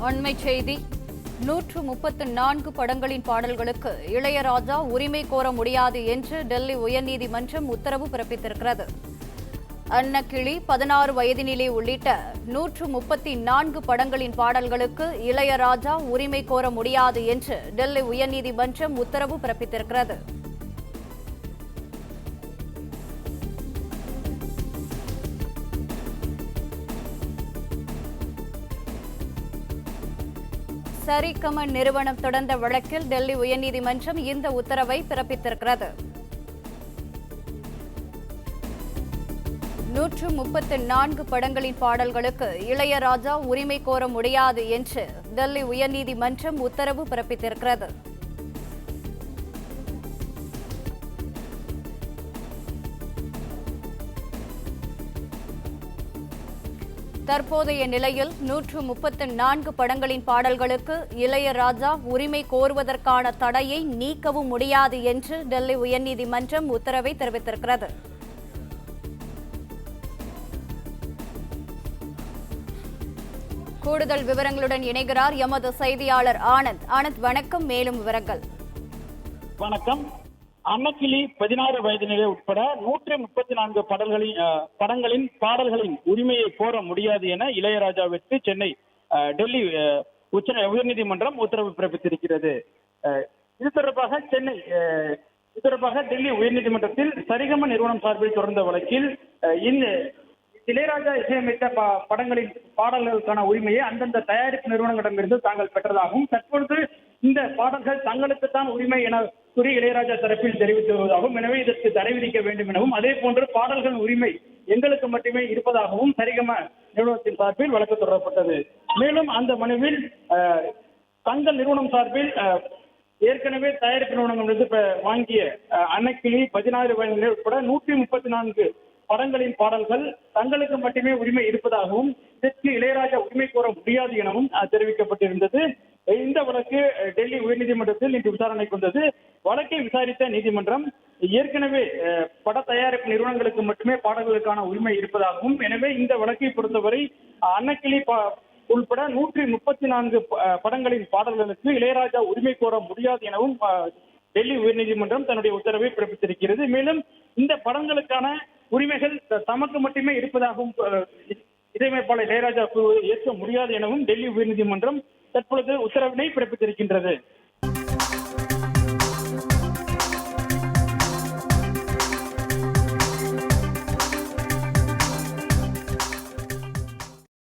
அண்மைச் செய்தி. 134 படங்களின் பாடல்களுக்கு இளையராஜா உரிமை கோர முடியாது என்று டெல்லி உயர்நீதிமன்றம் உத்தரவு பிறப்பித்திருக்கிறது. அன்னக்கிளி, 16 வயதினிலே உள்ளிட்ட 134 படங்களின் பாடல்களுக்கு இளையராஜா உரிமை கோர முடியாது என்று டெல்லி உயர்நீதிமன்றம் உத்தரவு பிறப்பித்திருக்கிறது. சரிகம நிறுவனம் தொடர்ந்த வழக்கில் டெல்லி உயர்நீதிமன்றம் இந்த உத்தரவை பிறப்பித்திருக்கிறது. 134 படங்களின் பாடல்களுக்கு இளையராஜா உரிமை கோர முடியாது என்று டெல்லி உயர்நீதிமன்றம் உத்தரவு பிறப்பித்திருக்கிறது. தற்போதைய நிலையில் 134 படங்களின் பாடல்களுக்கு இளையராஜா உரிமை கோருவதற்கான தடையை நீக்கவும் முடியாது என்று டெல்லி உயர்நீதிமன்றம் உத்தரவை தெரிவித்திருக்கிறது. கூடுதல் விவரங்களுடன் இணைகிறார் எமது செய்தியாளர் ஆனந்த். ஆனந்த், வணக்கம். மேலும் விவரங்கள். வணக்கம். அன்னக்கிளி, 16 வயதினிலே உட்பட 134 படங்களின் பாடல்களின் உரிமையை கோர முடியாது என இளையராஜாவிற்கு சென்னை டெல்லி உயர்நீதிமன்றம் உத்தரவு பிறப்பித்திருக்கிறது. இது தொடர்பாக டெல்லி உயர்நீதிமன்றத்தில் சரிகம நிறுவனம் சார்பில் தொடர்ந்த வழக்கில் இந்த இளையராஜா இசையமைத்த படங்களின் பாடல்களுக்கான உரிமையை அந்தந்த தயாரிப்பு நிறுவனங்களிடமிருந்து தாங்கள் பெற்றதாகவும், தற்பொழுது இந்த பாடல்கள் தங்களுக்குத்தான் உரிமை என கூறி இளையராஜா தரப்பில் தெரிவித்து வருவதாகவும், எனவே இதற்கு தடை விதிக்க வேண்டும் எனவும், அதே போன்று பாடல்கள் உரிமை எங்களுக்கு மட்டுமே இருப்பதாகவும் சரிகம நிறுவனத்தின் சார்பில் வழக்கு தொடரப்பட்டது. மேலும் அந்த மனுவில் தங்கள் நிறுவனம் சார்பில் ஏற்கனவே தயாரிப்பு நிறுவனங்களிலிருந்து வாங்கிய அன்னக்கிளி, 16 வயதிலே உட்பட 134 படங்களின் பாடல்கள் தங்களுக்கு மட்டுமே உரிமை இருப்பதாகவும், இதற்கு இளையராஜா உரிமை கோர முடியாது எனவும் தெரிவிக்கப்பட்டிருந்தது. இந்த வழக்கு டெல்லி உயர்நீதிமன்றத்தில் இன்று விசாரணைக்கு வந்தது. வழக்கை விசாரித்த நீதிமன்றம் ஏற்கனவே பட தயாரிப்பு நிறுவனங்களுக்கு மட்டுமே பாடல்களுக்கான உரிமை இருப்பதாகவும், எனவே இந்த வழக்கை பொறுத்தவரை அன்னக்கிளி உள்பட 134 படங்களின் பாடல்களுக்கு இளையராஜா உரிமை கோர முடியாது எனவும் டெல்லி உயர்நீதிமன்றம் தன்னுடைய உத்தரவை பிறப்பித்திருக்கிறது. மேலும் இந்த படங்களுக்கான உரிமைகள் தமக்கு மட்டுமே இருப்பதாகவும் இசையமைப்பாளர் இளையராஜா ஏற்க முடியாது எனவும் டெல்லி உயர்நீதிமன்றம் தற்பொழுது உத்தரவினை பிறப்பித்திருக்கின்றது.